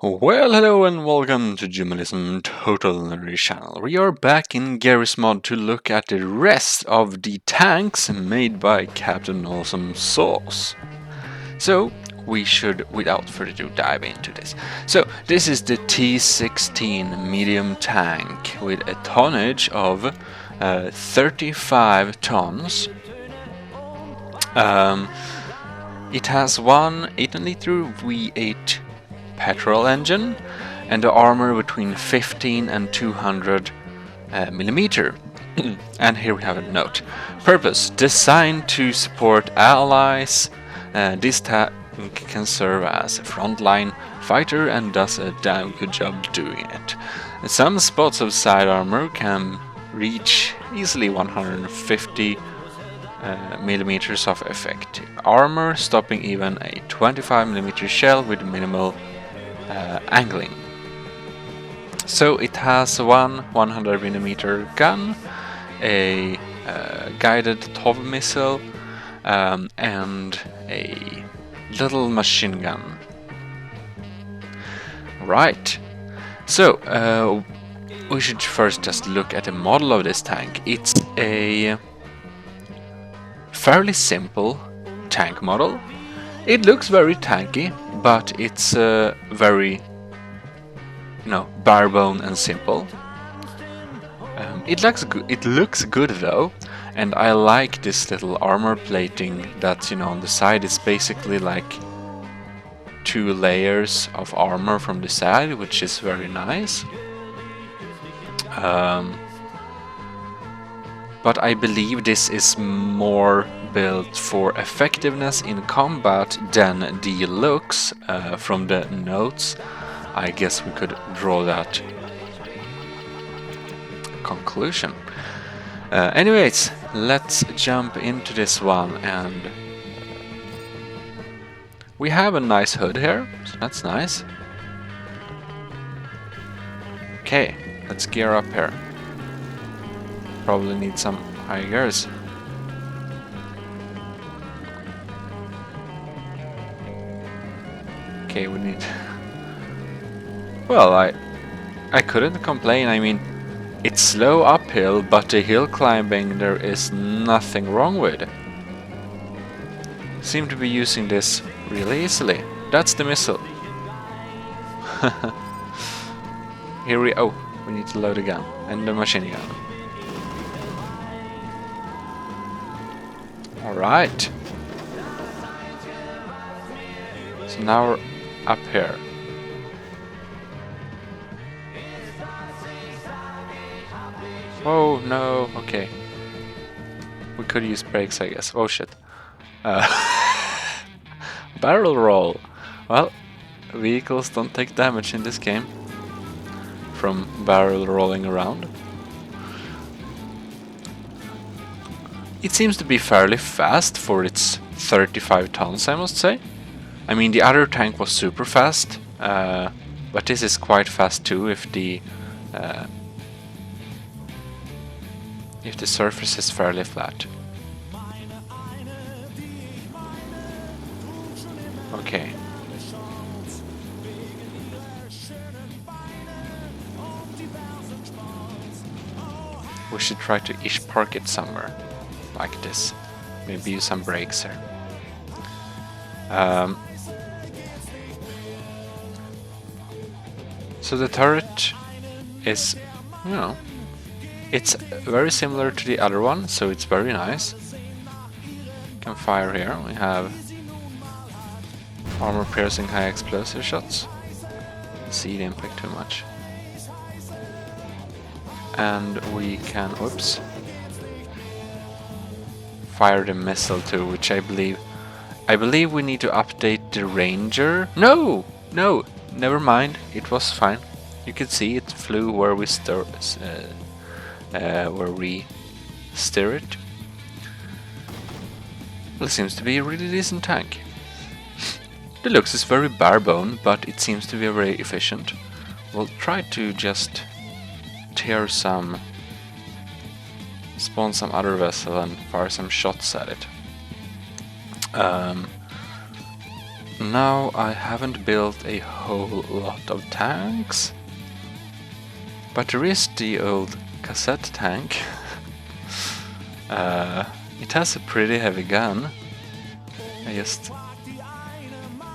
Well, hello and welcome to Gmodism Total Nerd channel. We are back in Garry's mod to look at the rest of the tanks made by Captain Awesome Sauce. So, we should, without further ado, dive into this. So, this is the T16 medium tank with a tonnage of 35 tons. It has one 8.3 V8 Petrol engine and the armor between 15 and 200 millimeter. And here we have a note. Purpose: designed to support allies. This tank can serve as a frontline fighter and does a damn good job doing it. Some spots of side armor can reach easily 150 millimeters of effective armor, stopping even a 25 millimeter shell with minimal angling. So it has one 100 millimeter gun, a guided TOW missile, and a little machine gun. Right. So we should first just look at the model of this tank. It's a fairly simple tank model. It looks very tanky, but it's very, barebone and simple. It looks good though, and I like this little armor plating that on the side. It's basically like 2 layers of armor from the side, which is very nice. But I believe this is more built for effectiveness in combat than the looks. From the notes, I guess we could draw that conclusion. Anyways, let's jump into this one, and we have a nice hood here, so that's nice. Okay, let's gear up here. Probably need some high gears. Okay, we need... Well, I couldn't complain. I mean, it's slow uphill, but the hill climbing there is nothing wrong with. Seem to be using this really easily. That's the missile. Here we need to load the gun and the machine gun. Alright. So now we're up here. Oh no, okay. We could use brakes, I guess. Oh shit. Barrel roll. Well, vehicles don't take damage in this game from barrel rolling around. It seems to be fairly fast for its 35 tons, I must say. I mean, the other tank was super fast, but this is quite fast too if the surface is fairly flat. Okay. We should try to ish park it somewhere like this. Maybe use some brakes here. So the turret is, it's very similar to the other one, so it's very nice. Can fire here. We have armor piercing high explosive shots. See the impact too much. And we can, fire the missile too, which I believe we need to update the Ranger. No, never mind. It was fine. You can see it flew where we steer it. Well, it seems to be a really decent tank. The looks is very barebone, but it seems to be very efficient. We'll try to just spawn some other vessel and fire some shots at it. Now I haven't built a whole lot of tanks, but there is the old cassette tank. It has a pretty heavy gun.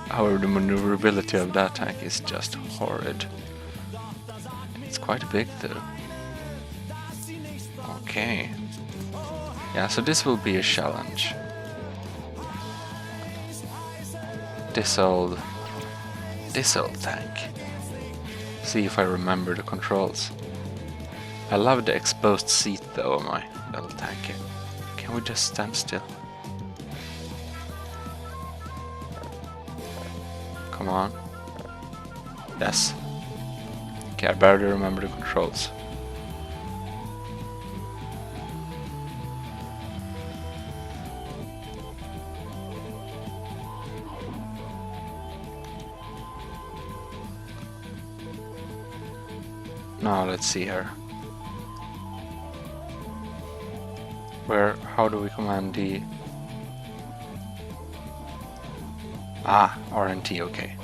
However, the maneuverability of that tank is just horrid. It's quite big though. Okay. Yeah, so this will be a challenge. This old tank. See if I remember the controls. I love the exposed seat though of my little tank. Can we just stand still? Come on. Yes. Okay, I barely remember the controls. Now let's see here. How do we command the... RNT, okay.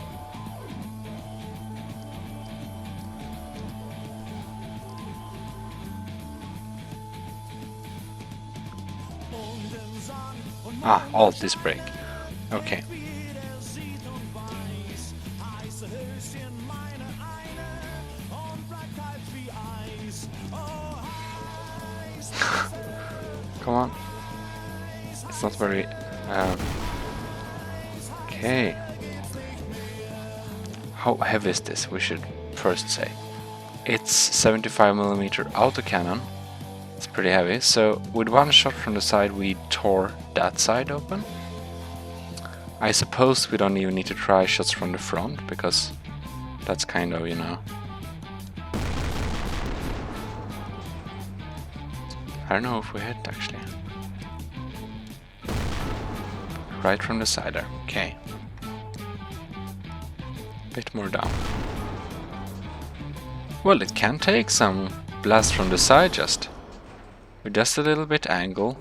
Alt is brake. Okay. Come on. It's not very... Okay. How heavy is this? We should first say. It's 75mm autocannon. It's pretty heavy. So with one shot from the side we tore that side open. I suppose we don't even need to try shots from the front, because that's kind of, you know... I don't know if we hit actually. Right from the side there, okay. Bit more down. Well, it can take some blast from the side just. With just a little bit angle.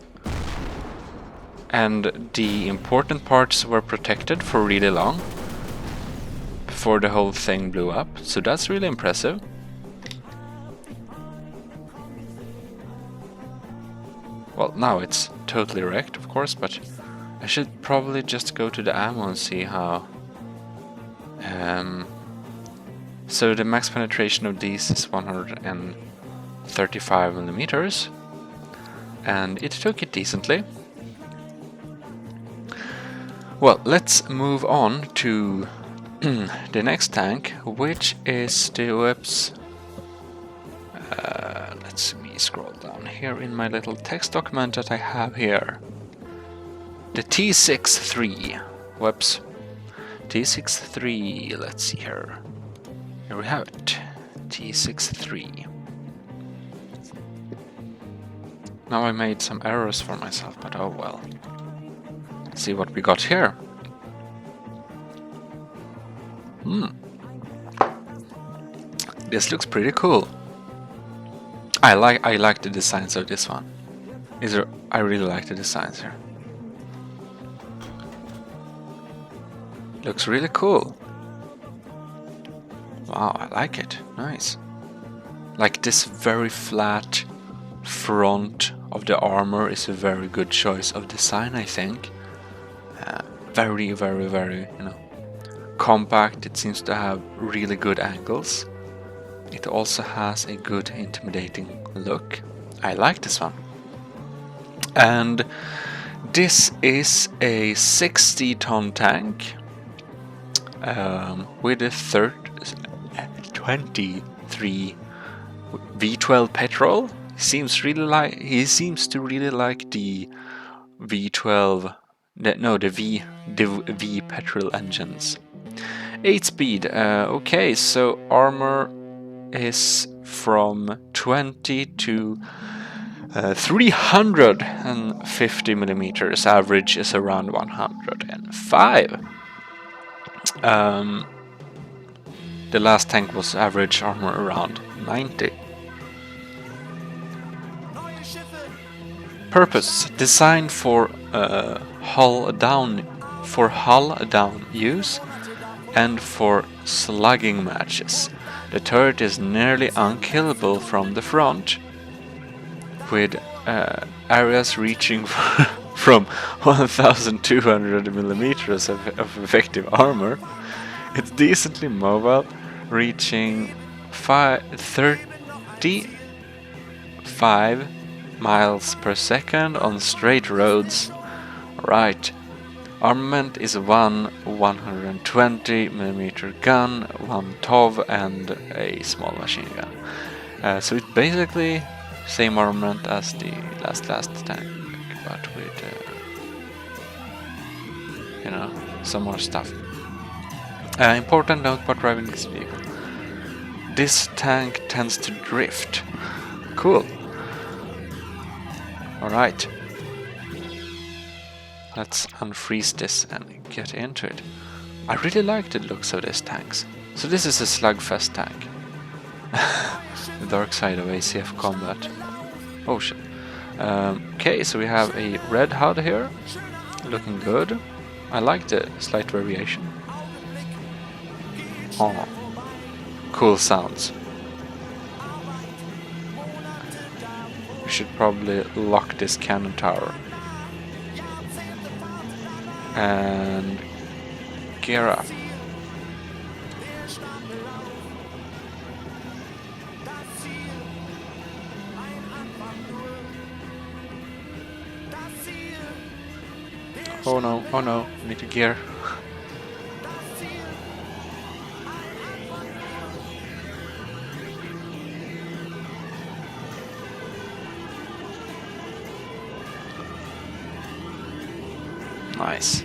And the important parts were protected for really long. Before the whole thing blew up, so that's really impressive. Well, now it's totally wrecked, of course, but I should probably just go to the ammo and see how... So the max penetration of these is 135mm, and it took it decently. Well, let's move on to the next tank, which is the Webs... let's me scroll down here in my little text document that I have here. The T63 Webs. T63, let's see here. Here we have it. T63. Now I made some errors for myself, but oh well. Let's see what we got here. This looks pretty cool. I like the designs of this one. I really like the designs here. Looks really cool. Wow, I like it. Nice. Like this very flat front of the armor is a very good choice of design, I think. Very, very, very, you know, compact. It seems to have really good angles. It also has a good intimidating look. I like this one. And this is a 60-ton tank with a 23 V12 Petrol. He seems to really like the V12. The V Petrol engines. 8 speed. Okay, so armor is from 20 to 350mm. Average is around 105. The last tank was average armor around 90. Purpose: designed for hull down for hull down use and for slugging matches. The turret is nearly unkillable from the front, with areas reaching from 1200 millimeters of effective armor. It's decently mobile, reaching 35 miles per second on straight roads. Right. Armament is one 120mm gun, one TOV, and a small machine gun. So it's basically same armament as the last tank, but with some more stuff. Important note about driving this vehicle: this tank tends to drift. Cool. All right. Let's unfreeze this and get into it. I really like the looks of these tanks. So this is a slugfest tank. The dark side of ACF combat. Oh shit. Okay, so we have a red HUD here. Looking good. I like the slight variation. Oh, cool sounds. We should probably lock this cannon tower. And gear up. Oh no, we need to gear. Nice.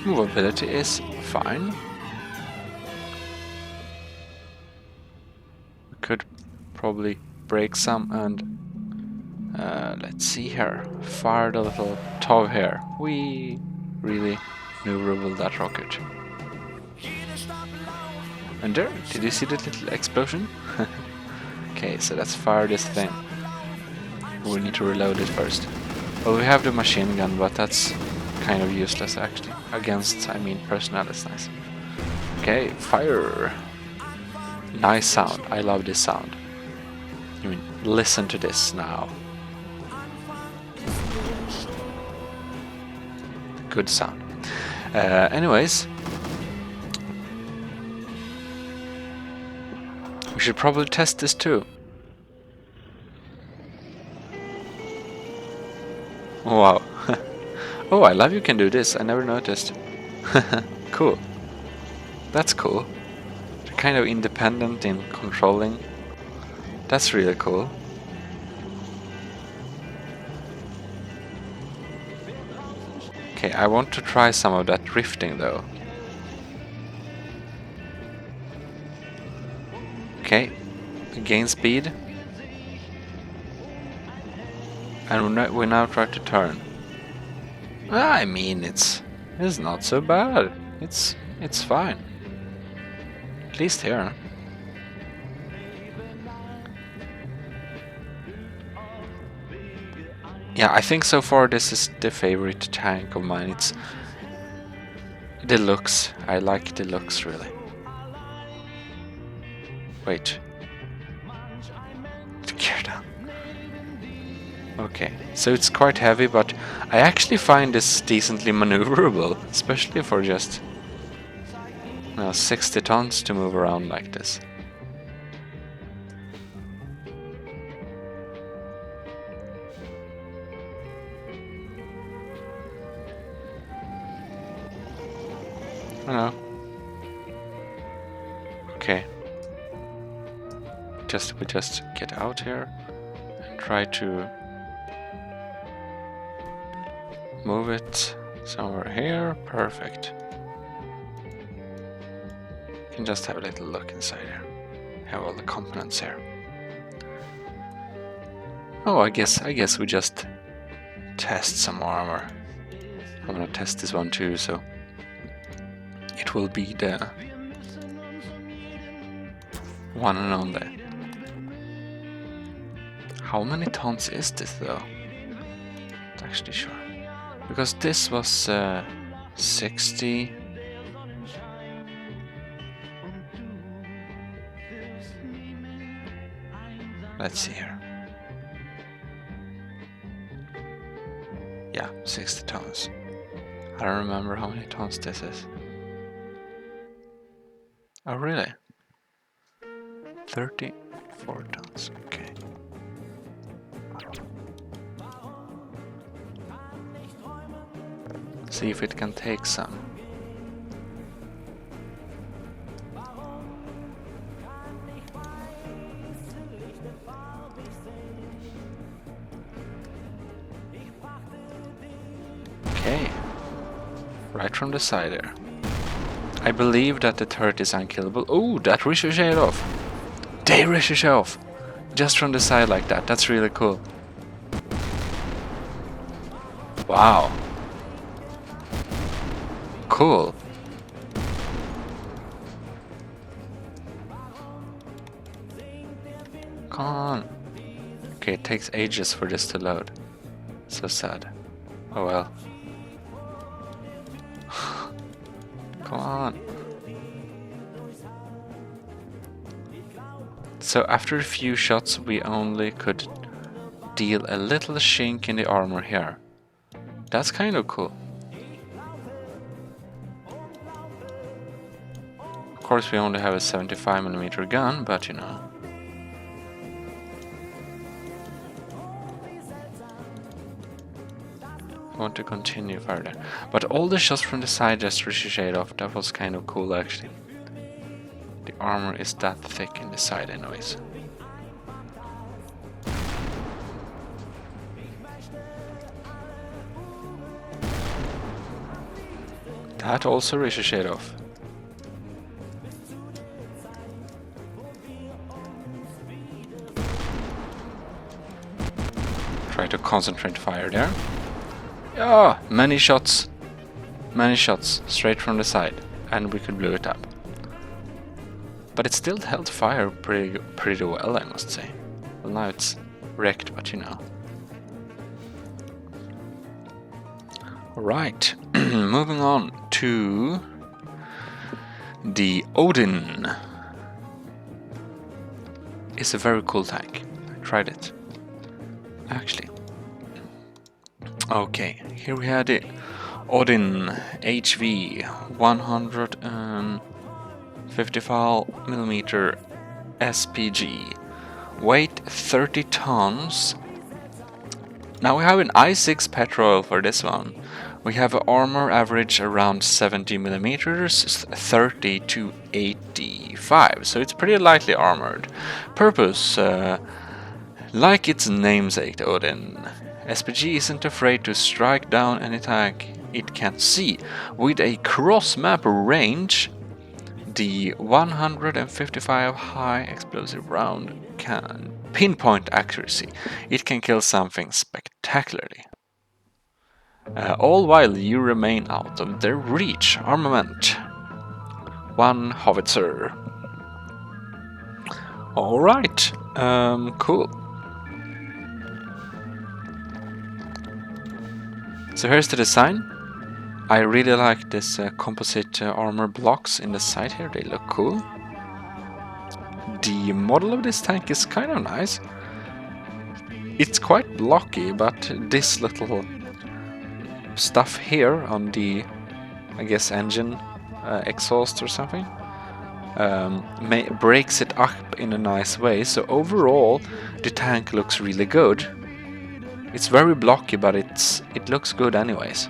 Movability is fine. We could probably break some and let's see here. Fire the little TOV here. We really maneuverable that rocket. And there, did you see that little explosion? Okay, so let's fire this thing. We need to reload it first. Well, we have the machine gun, but that's kind of useless actually. Against, personnel is nice. Okay, fire. Nice sound. I love this sound. Listen to this now. Good sound. Anyways, we should probably test this too. Wow. Oh, I love you can do this. I never noticed. Cool. That's cool. They're kind of independent in controlling. That's really cool. Okay, I want to try some of that drifting though. Okay, gain speed. And we now try to turn. It's not so bad. It's fine. At least here. Yeah, I think so far this is the favorite tank of mine. It's the looks. I like the looks really. Wait. The gear down. Okay, so it's quite heavy, but I actually find this decently maneuverable, especially for just 60 tons to move around like this. Oh. Okay. We just get out here and try to move it somewhere here. Perfect. You can just have a little look inside here. Have all the components here. Oh, I guess we just test some armor. I'm gonna test this one too, so it will be the one and only. How many tons is this though? Not actually sure. Because this was 60. Let's see here. Yeah, 60 tons. I don't remember how many tons this is. Oh, really? 34 tons, okay. See if it can take some. Okay. Right from the side there. I believe that the turret is unkillable. Oh, that ricocheted off. They ricochet off. Just from the side like that. That's really cool. Wow. Cool. Come on. Okay, it takes ages for this to load. So sad. Oh well. Come on. So after a few shots we only could deal a little chink in the armor here. That's kind of cool. Of course we only have a 75mm gun, but you know. I want to continue further. But all the shots from the side just ricocheted off. That was kind of cool actually. The armor is that thick in the side anyways. That also ricocheted off. Try to concentrate fire there. Yeah, many shots straight from the side, and we could blow it up. But it still held fire pretty well, I must say. Well, now it's wrecked, but you know. Alright, moving on to the Oden. It's a very cool tank. I tried it. Actually. Okay, here we had it. Oden HV 155mm SPG. Weight 30 tons. Now we have an i6 Petrol for this one. We have an armor average around 70mm, 30 to 85. So it's pretty lightly armored. Purpose, like its namesake, Oden. SPG isn't afraid to strike down any tank it can't see. With a cross-map range, the 155 high explosive round can pinpoint accuracy. It can kill something spectacularly. All while you remain out of their reach. Armament. 1 howitzer. Alright, cool. So here's the design. I really like this composite armor blocks in the side here, they look cool. The model of this tank is kind of nice. It's quite blocky, but this little stuff here on the, I guess, engine exhaust or something breaks it up in a nice way. So overall the tank looks really good. It's very blocky, but it looks good anyways.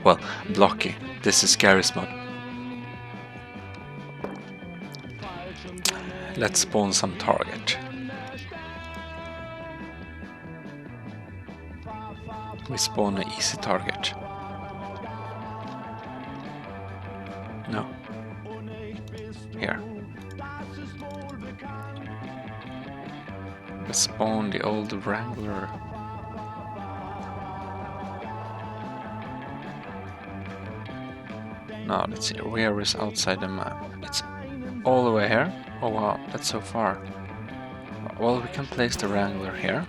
Well, blocky. This is Garry's mod. Let's spawn some target. We spawn an easy target. No. Here. Let's spawn the old Wrangler. No, let's see, where is outside the map? It's all the way here. Oh wow, that's so far. Well, we can place the Wrangler here.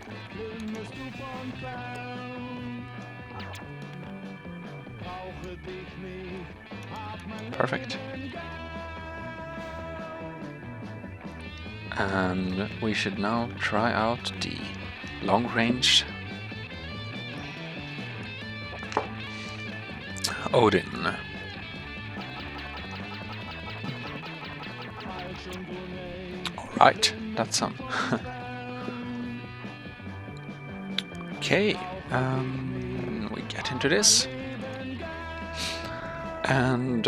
Perfect. And we should now try out the long-range Oden. Alright, that's some. Okay, we get into this. And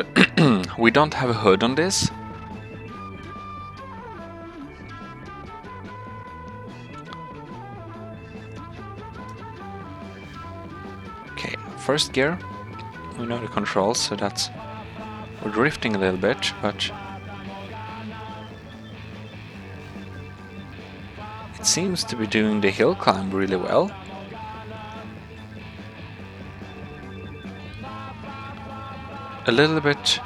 we don't have a hood on this. Okay, first gear. We know the controls, so that's... We're drifting a little bit, but... It seems to be doing the hill climb really well. A little bit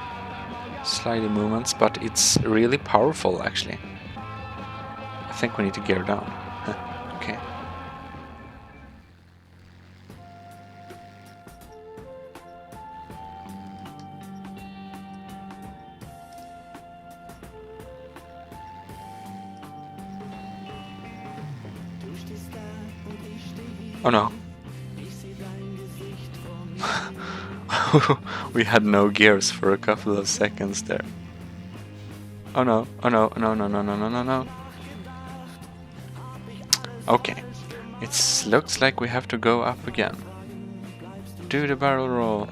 slidey movements, but it's really powerful actually. I think we need to gear down. Okay. Oh no. We had no gears for a couple of seconds there. Oh no, oh no, no, no, no, no, no, no, no. Okay. It looks like we have to go up again. Do the barrel roll.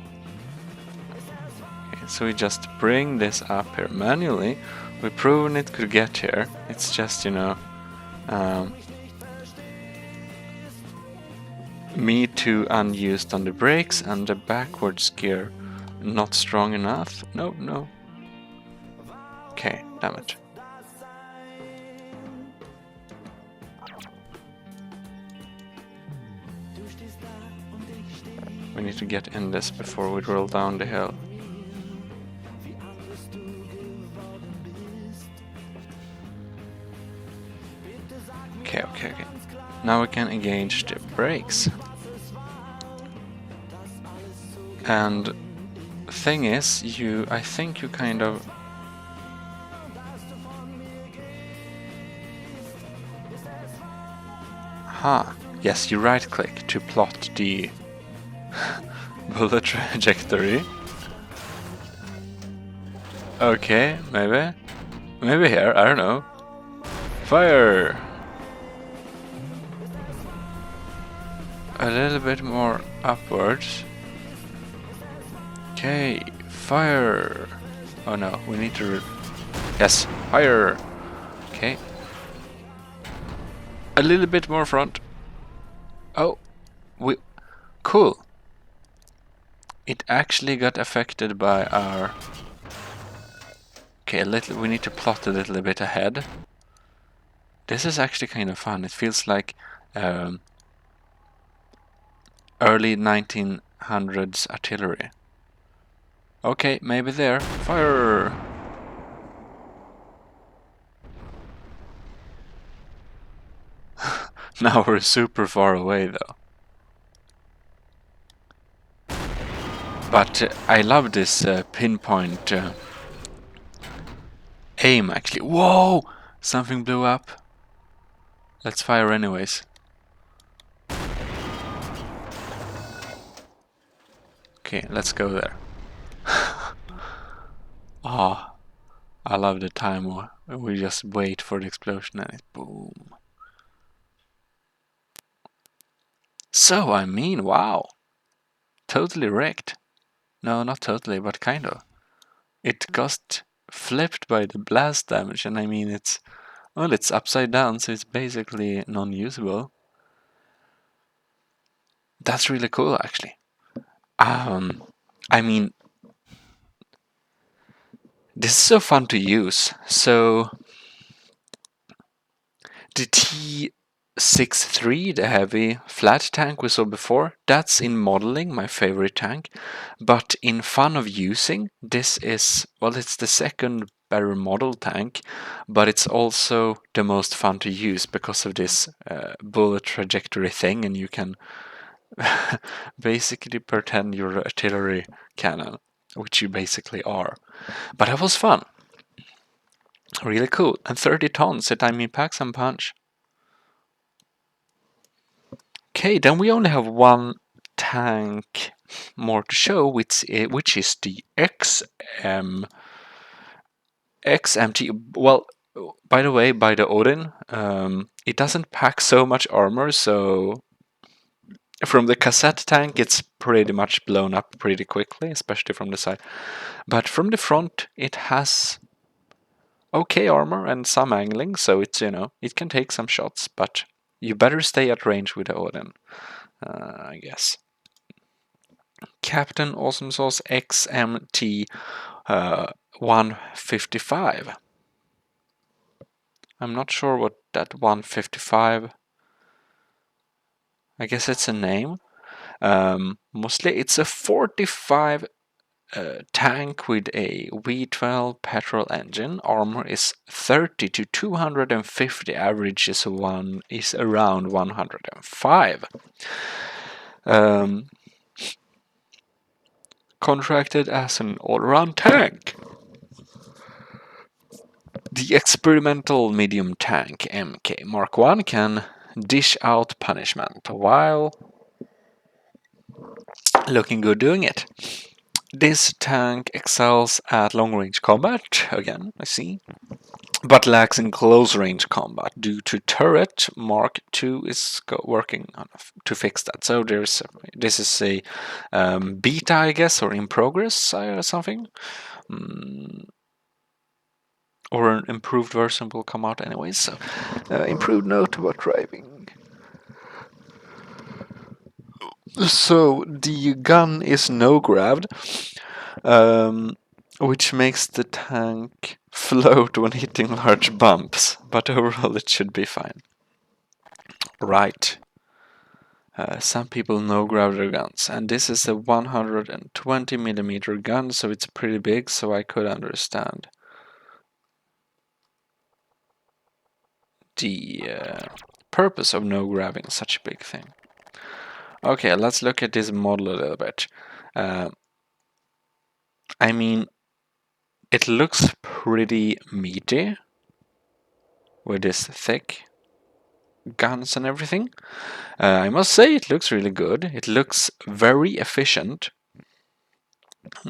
Okay, so we just bring this up here manually. We've proven it could get here. It's just, you know, me too unused on the brakes and the backwards gear not strong enough. No, no. Okay, damn it. We need to get in this before we roll down the hill. Okay, okay, okay. Now we can engage the brakes. And thing is, I think you kind of... Yes, you right click to plot the bullet trajectory. Okay, maybe. Maybe here, I don't know. Fire! A little bit more upwards. Okay, fire! Oh no, we need to... Yes, fire! Okay. A little bit more front. Oh, cool. It actually got affected by our... Okay, we need to plot a little bit ahead. This is actually kind of fun. It feels like early 1900s artillery. Okay, maybe there. Fire! Now we're super far away though. But I love this pinpoint aim actually. Whoa! Something blew up. Let's fire anyways. Okay, let's go there. Ah, I love the time where we just wait for the explosion and it boom. So, I mean, wow. Totally wrecked. No, not totally, but kind of. It got flipped by the blast damage, and I mean, it's upside down, so it's basically non-usable. That's really cool, actually. I mean, this is so fun to use. So, the T63, the heavy flat tank we saw before, that's in modeling my favorite tank. But in fun of using, this is, well, it's the second better model tank, but it's also the most fun to use because of this bullet trajectory thing, and you can basically pretend you're an artillery cannon. which you basically are. But it was fun. Really cool. And 30 tons, I mean, pack some punch. Okay, then we only have one tank more to show, which is the XMT. Well, by the way, by the Oden, it doesn't pack so much armor, so from the cassette tank, it's pretty much blown up pretty quickly, especially from the side. But from the front, it has okay armor and some angling, so it's, it can take some shots, but you better stay at range with the Oden, I guess. Captain Awesome Sauce XMT 155. I'm not sure what that 155. I guess it's a name. Mostly it's a 45 tank with a V12 petrol engine. Armor is 30 to 250. Average is around 105. Contracted as an all-around tank. The experimental medium tank MK Mark 1 can dish out punishment while looking good doing it. This tank excels at long-range combat, again, I see, but lacks in close-range combat due to turret. Mark 2 is working on to fix that. So this is a beta, I guess, or in progress or something. Or an improved version will come out anyways. So, improved note about driving. So the gun is no-graved, which makes the tank float when hitting large bumps, but overall it should be fine. Right. Some people no-grav their guns, and this is a 120mm gun, so it's pretty big, so I could understand the purpose of no-graving such a big thing. Okay, let's look at this model a little bit. I mean, it looks pretty meaty with this thick guns and everything. I must say it looks really good. It looks very efficient.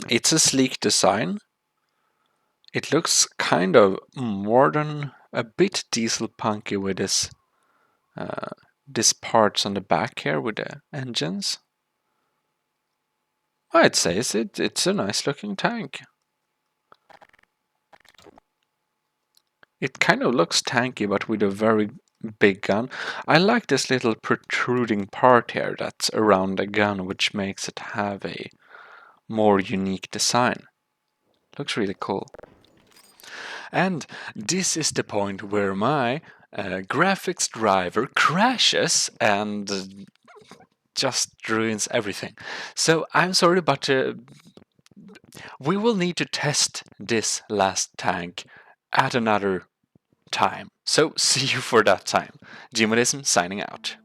It's a sleek design. It looks kind of modern, a bit diesel punky with this parts on the back here with the engines. I'd say it's a nice looking tank. It kind of looks tanky, but with a very big gun. I like this little protruding part here that's around the gun, which makes it have a more unique design. Looks really cool. And this is the point where my graphics driver crashes and just ruins everything. So I'm sorry, but we will need to test this last tank at another time. So see you for that time. Gmodism signing out.